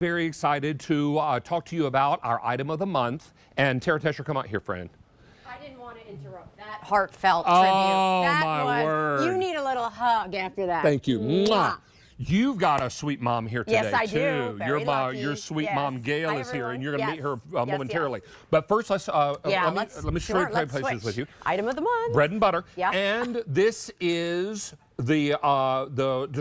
Very excited to talk to you about our item of the month. And Tara Tesher, come out here, friend. I didn't want to interrupt that heartfelt tribute. My word. You need a little hug after that. Thank you. Mwah. You've got a sweet mom here today, yes, I too. do. Very lucky. Your sweet mom, Gail, is here, and you're going to meet her Yes, momentarily. yes. But first, let me sure, trade places with you. Item of the month. Bread and butter. Yeah. And this is the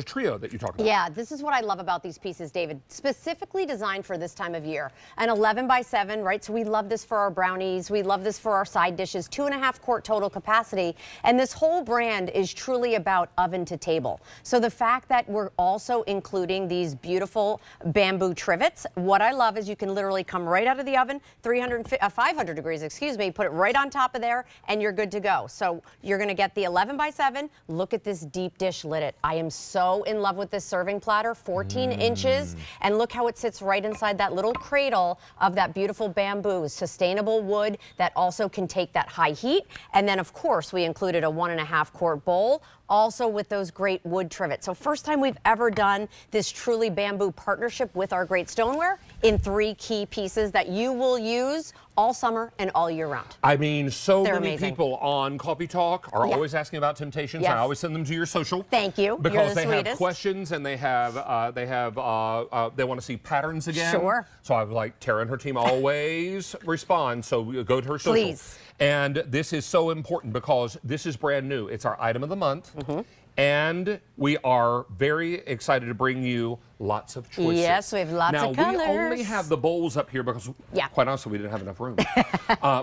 trio that you talked about. Yeah, this is what I love about these pieces, David. Specifically designed for this time of year. An 11 by 7, right? So we love this for our brownies. We love this for our side dishes. 2.5 quart total capacity. And this whole brand is truly about oven to table. So the fact that we're also including these beautiful bamboo trivets, what I love is you can literally come right out of the oven, 500 degrees, excuse me, put it right on top of there, and you're good to go. So you're going to get the 11 by 7. Look at this deep dish lid. I am so in love with this serving platter, 14 inches, and look how it sits right inside that little cradle of that beautiful bamboo, sustainable wood that also can take that high heat. And then of course we included a 1.5 quart bowl, also with those great wood trivets. So first time we've ever done this truly bamboo partnership with our great stoneware in 3 key pieces that you will use all summer and all year round. I mean, They're many amazing. people on Coffee Talk are always asking about Temp-tations. Yes. I always send them to your social. Thank you. Because You're the they sweetest. have questions and they want to see patterns again. Sure. So I was like, Tara and her team always respond. So go to her social. Please. And this is so important because this is brand new. It's our item of the month. And we are very excited to bring you lots of choices. Yes, we have lots of colors. Now, we only have the bowls up here because, quite honestly, we didn't have enough room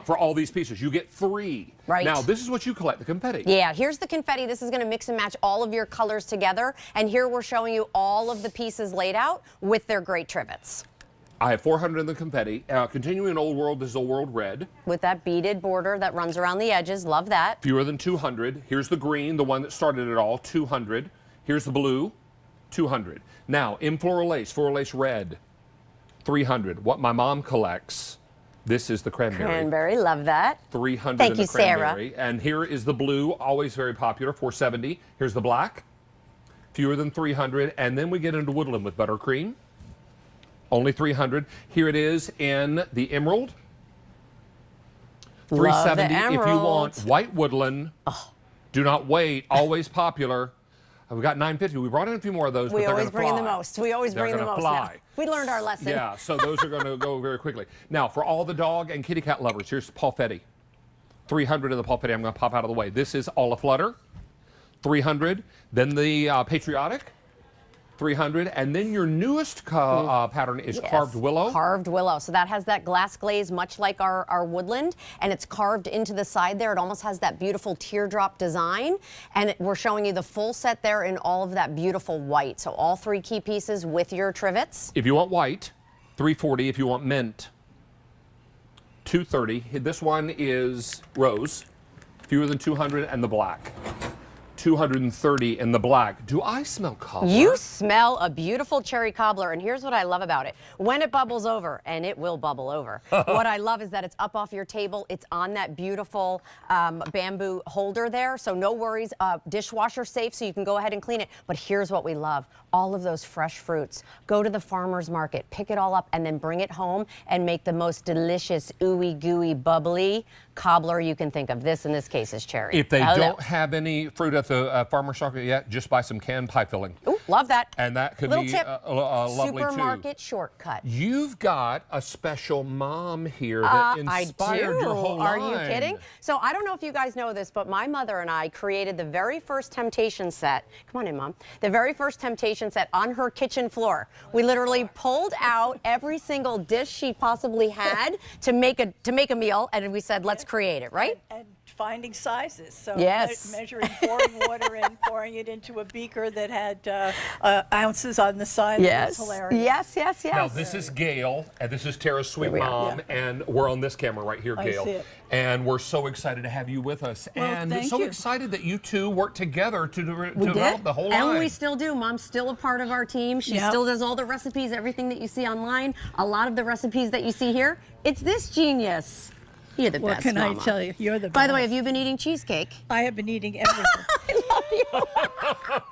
for all these pieces. You get 3. Right. Now, this is what you collect, the confetti. Yeah, here's the confetti. This is going to mix and match all of your colors together. And here we're showing you all of the pieces laid out with their great trivets. I have 400 in the confetti. Continuing Old World, this is Old World Red. With that beaded border that runs around the edges. Love that. Fewer than 200. Here's the green, the one that started it all, 200. Here's the blue, 200. Now, in floral lace red, 300. What my mom collects, this is the cranberry. Cranberry, love that. 300 Thank in the you, cranberry. Sarah. And here is the blue, always very popular, 470. Here's the black, fewer than 300. And then we get into woodland with buttercream. Only 300. Here it is in the emerald. 370 if you want white woodland. Do not wait. Always popular. We've got 950. We brought in a few more of those. We but always bring in the fly. most. We always bring the most. Fly. Now. We learned our lesson. Yeah, so those are going to go very quickly. Now, for all the dog and kitty cat lovers, here's Paul Fetty. 300 of the Paul Fetty. I'm going to pop out of the way. This is All Aflutter. 300. Then the Patriotic. 300, and then your newest pattern is Carved Willow. Carved Willow. So that has that glass glaze, much like our woodland, and it's carved into the side there. It almost has that beautiful teardrop design, and we're showing you the full set there in all of that beautiful white. So all 3 key pieces with your trivets. If you want white, 340. If you want mint, 230. This one is rose, fewer than 200, and the black. 230 in the black. Do I smell cobbler? You smell a beautiful cherry cobbler, and here's what I love about it. When it bubbles over, and it will bubble over, what I love is that it's up off your table. It's on that beautiful bamboo holder there, so no worries. Dishwasher safe, so you can go ahead and clean it. But here's what we love. All of those fresh fruits. Go to the farmer's market, pick it all up, and then bring it home and make the most delicious, ooey gooey, bubbly cobbler you can think of. This, in this case, is cherry. If they don't have any fruit at the farmer's market yet, just buy some canned pie filling. Ooh, love that. And that could Little be tip, lovely supermarket shortcut. You've got a special mom here that inspired your whole line. Are you kidding? So I don't know if you guys know this, but my mother and I created the very first Temp-tation set. Come on in, Mom. The very first Temp-tation set on her kitchen floor. We literally pulled out every single dish she possibly had to make a meal, and we said, let's create it, right? And finding sizes. So yes. Measuring, pouring water in, pouring it into a beaker that had ounces on the side. Yes. That was hilarious. Yes, yes, yes. Now, this is Gail, and this is Tara's sweet mom, and we're on this camera right here, Gail. I see it. And we're so excited to have you with us. Well, and thank so you. excited that you two work together to develop the whole line. And we still do. Mom's still a part of our team. She still does all the recipes, everything that you see online. A lot of the recipes that you see here, it's this genius. You're the What best, can I Mama. tell you? You're the best. By the way, have you been eating cheesecake? I have been eating everything. I love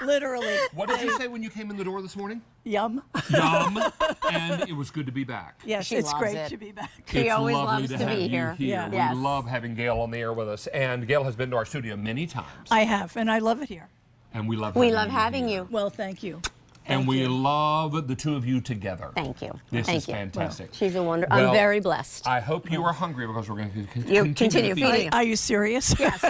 you. Literally. What did you say when you came in the door this morning? Yum. Yum. And it was good to be back. Yes, She it's loves great it. to be back. She It's always lovely loves to have be you here. Yeah. We Yes. love having Gail on the air with us. And Gail has been to our studio many times. I have, and I love it here. And we love We love having here. you. Well, thank you. And Thank we you. love the two of you together. Thank you. This Thank is you. fantastic. She's a wonder. Well, I'm very blessed. I hope you are hungry because we're going to You continue to feed feeding you. us. Are you serious? Yes.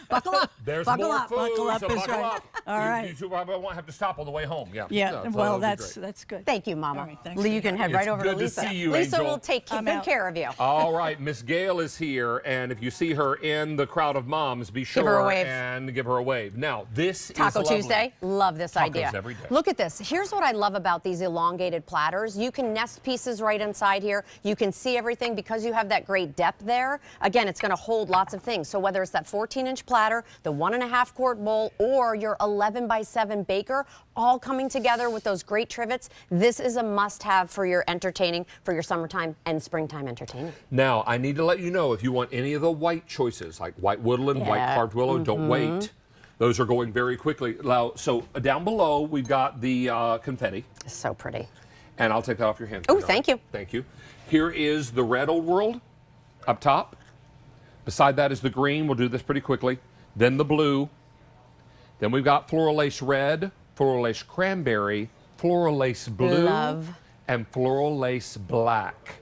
Buckle up. There's buckle more up. food, Buckle up so is buckle right. up. All right. You two probably won't have to stop on the way home. Yeah. Yeah. So Well, that'll be that's great. good. Thank you, Mama. All right, thanks. You can head It's right over to good to Lisa. see you, Lisa Angel. will take I'm good out. care of you. All right, Miss Gail is here, and if you see her in the crowd of moms, be sure her a wave. and give her a wave. Now, this Taco is lovely. Tuesday. Love this Tacos idea. every day. Look at this. Here's what I love about these elongated platters. You can nest pieces right inside here. You can see everything because you have that great depth there. Again, it's going to hold lots of things. So whether it's that 14-inch platter, the 1.5 quart bowl, or your 11 by 7 baker, all coming together with those great trivets, this is a must-have for your entertaining, for your summertime and springtime entertaining. Now, I need to let you know if you want any of the white choices, like white woodland, white Yeah. carved willow, don't wait. Those are going very quickly. Now, so down below, we've got the confetti, It's so pretty. and I'll take that off your hand. Oh, thank you. Thank you. Here is the red old world up top. Beside that is the green. We'll do this pretty quickly. Then the blue. Then we've got floral lace red, floral lace cranberry, floral lace blue, Love. and floral lace black.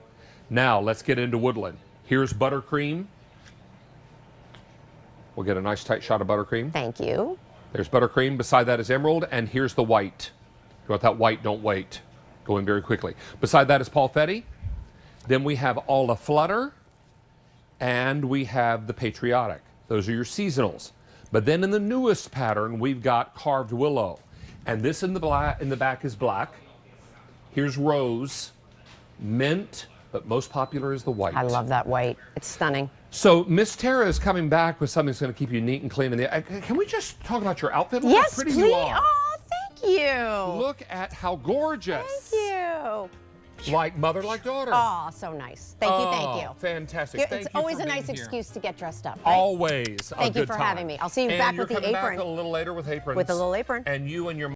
Now, let's get into woodland. Here's buttercream. We'll get a nice tight shot of buttercream. Thank you. There's buttercream. Beside that is emerald. And here's the white. If you want that white, don't wait. Going very quickly. Beside that is Palfetti. Then we have all the flutter. And we have the patriotic. Those are your seasonals. But then in the newest pattern, we've got carved willow. And this in the back is black. Here's rose, mint, but most popular is the white. I love that white. It's stunning. So Miss Tara is coming back with something that's going to keep you neat and clean. Can we just talk about your outfit? Look Yes, how pretty please. you are. Oh, thank you. Look at how gorgeous. Thank you. Like mother, like daughter. Oh, so nice. Thank you, thank you. Fantastic. Yeah, Thank it's you always for a being nice here. excuse to get dressed up. Right? Always. Thank you for having me. I'll see you back with the And you're coming apron. back a little later with aprons. With a little apron. And you and your